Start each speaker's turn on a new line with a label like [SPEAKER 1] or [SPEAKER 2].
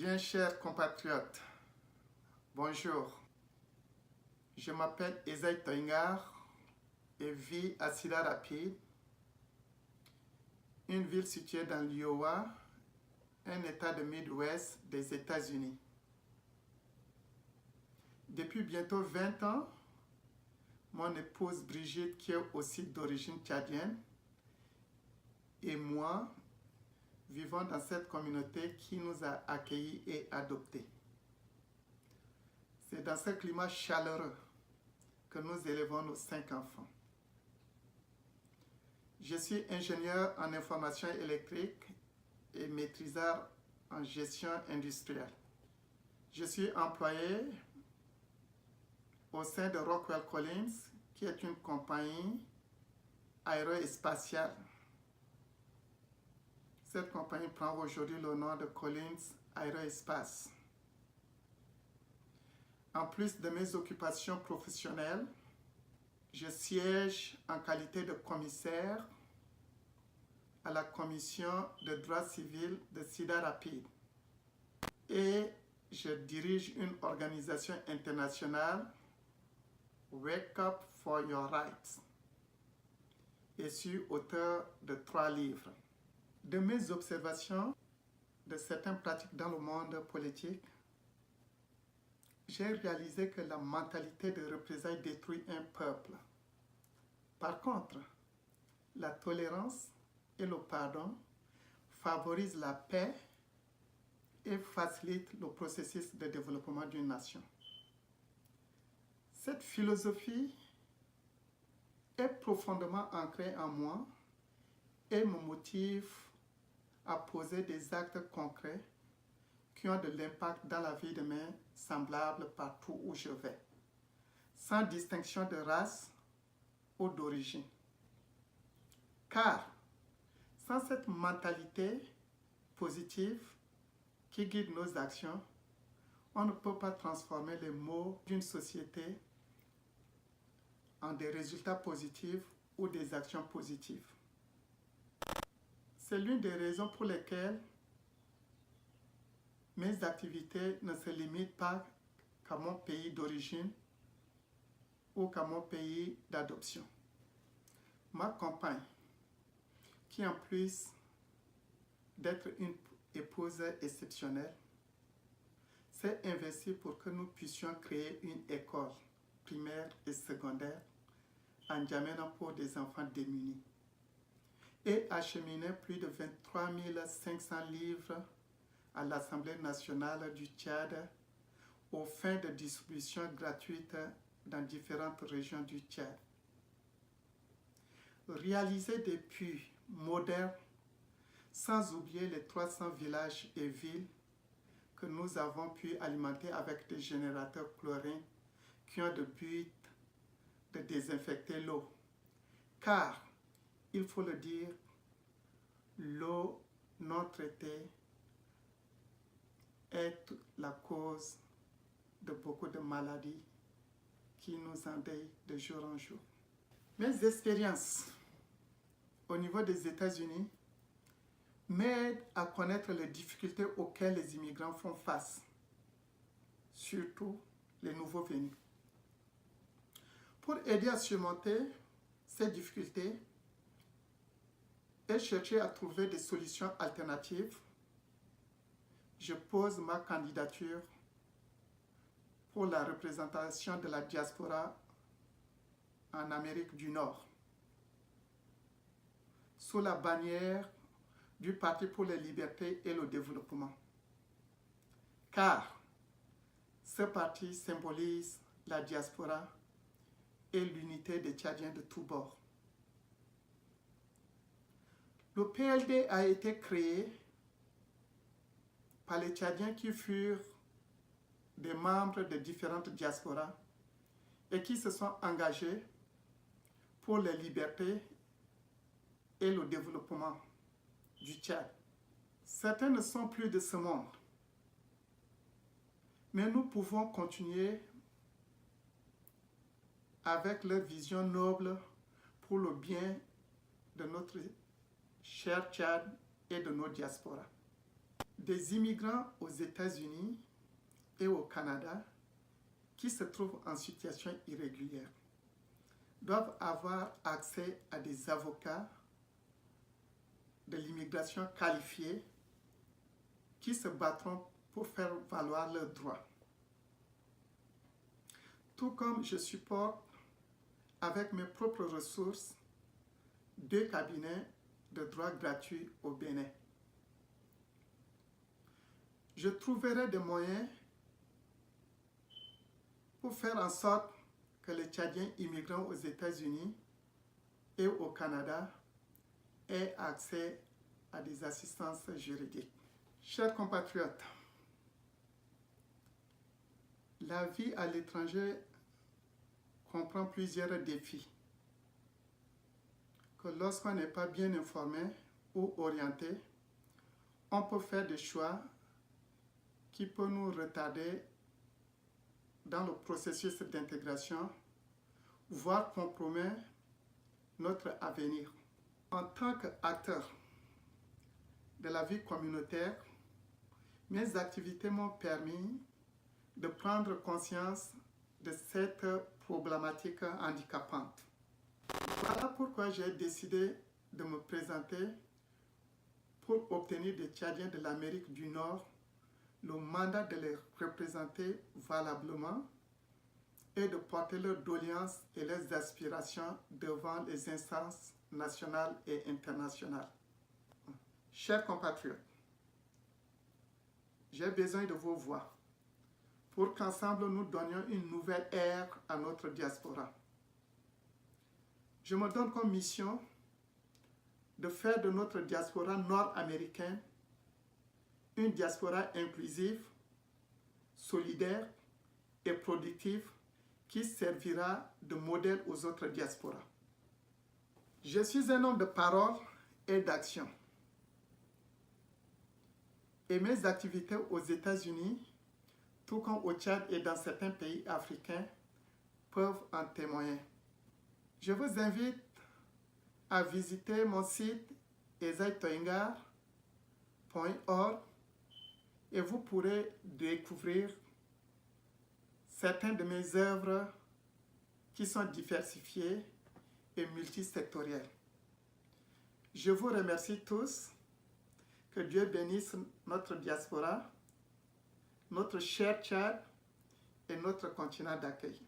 [SPEAKER 1] Bien chers compatriotes, bonjour. Je m'appelle Esaïe Toingar et vis à Cedar Rapids, une ville située dans l'Iowa, un état de Midwest des États-Unis. Depuis bientôt 20 ans, mon épouse Brigitte, qui est aussi d'origine tchadienne, et moi vivons dans cette communauté qui nous a accueillis et adoptés. C'est dans ce climat chaleureux que nous élevons nos 5 enfants. Je suis ingénieur en information électrique et maîtrisard en gestion industrielle. Je suis employé au sein de Rockwell Collins, qui est une compagnie aérospatiale. Cette compagnie prend aujourd'hui le nom de Collins Aerospace. En plus de mes occupations professionnelles, je siège en qualité de commissaire à la commission de droit civil de Cedar Rapids et je dirige une organisation internationale, Wake Up for Your Rights, et suis auteur de 3 livres. De mes observations de certaines pratiques dans le monde politique, j'ai réalisé que la mentalité de représailles détruit un peuple. Par contre, la tolérance et le pardon favorisent la paix et facilitent le processus de développement d'une nation. Cette philosophie est profondément ancrée en moi et me motive à poser des actes concrets qui ont de l'impact dans la vie de mes semblables partout où je vais, sans distinction de race ou d'origine. Car, sans cette mentalité positive qui guide nos actions, on ne peut pas transformer les maux d'une société en des résultats positifs ou des actions positives. C'est l'une des raisons pour lesquelles mes activités ne se limitent pas qu'à mon pays d'origine ou qu'à mon pays d'adoption. Ma compagne, qui en plus d'être une épouse exceptionnelle, s'est investie pour que nous puissions créer une école primaire et secondaire en N'Djamena pour des enfants démunis et acheminer plus de 23 500 livres à l'Assemblée nationale du Tchad aux fins de distribution gratuite dans différentes régions du Tchad. Réaliser des puits modernes sans oublier les 300 villages et villes que nous avons pu alimenter avec des générateurs chlorins qui ont le but de désinfecter l'eau. Car, il faut le dire, l'eau non traitée est la cause de beaucoup de maladies qui nous endeuillent de jour en jour. Mes expériences au niveau des États-Unis m'aident à connaître les difficultés auxquelles les immigrants font face, surtout les nouveaux venus. Pour aider à surmonter ces difficultés et chercher à trouver des solutions alternatives, je pose ma candidature pour la représentation de la diaspora en Amérique du Nord, sous la bannière du Parti pour les libertés et le développement. Car ce parti symbolise la diaspora et l'unité des Tchadiens de tous bords. Le PLD a été créé par les Tchadiens qui furent des membres de différentes diasporas et qui se sont engagés pour les libertés et le développement du Tchad. Certains ne sont plus de ce monde, mais nous pouvons continuer avec leur vision noble pour le bien de notre cher Tchad et de nos diasporas. des immigrants aux États-Unis et au Canada qui se trouvent en situation irrégulière doivent avoir accès à des avocats de l'immigration qualifiés qui se battront pour faire valoir leurs droits. Tout comme je supporte avec mes propres ressources 2 cabinets de droit gratuits au Bénin. Je trouverai des moyens pour faire en sorte que les Tchadiens immigrants aux États-Unis et au Canada aient accès à des assistances juridiques. Chers compatriotes, la vie à l'étranger comprend plusieurs défis que lorsqu'on n'est pas bien informé ou orienté, on peut faire des choix qui peuvent nous retarder dans le processus d'intégration, voire compromettre notre avenir. En tant qu'acteur de la vie communautaire, mes activités m'ont permis de prendre conscience de cette problématique handicapante. Voilà pourquoi j'ai décidé de me présenter pour obtenir des Tchadiens de l'Amérique du Nord le mandat de les représenter valablement et de porter leurs doléances et leurs aspirations devant les instances nationales et internationales. Chers compatriotes, j'ai besoin de vos voix pour qu'ensemble nous donnions une nouvelle ère à notre diaspora. Je me donne comme mission de faire de notre diaspora nord-américaine une diaspora inclusive, solidaire et productive qui servira de modèle aux autres diasporas. Je suis un homme de parole et d'action. Et mes activités aux États-Unis, tout comme au Tchad et dans certains pays africains, peuvent en témoigner. Je vous invite à visiter mon site esaitoingar.org et vous pourrez découvrir certaines de mes œuvres qui sont diversifiées et multisectorielles. Je vous remercie tous. Que Dieu bénisse notre diaspora, notre cher Tchad et notre continent d'accueil.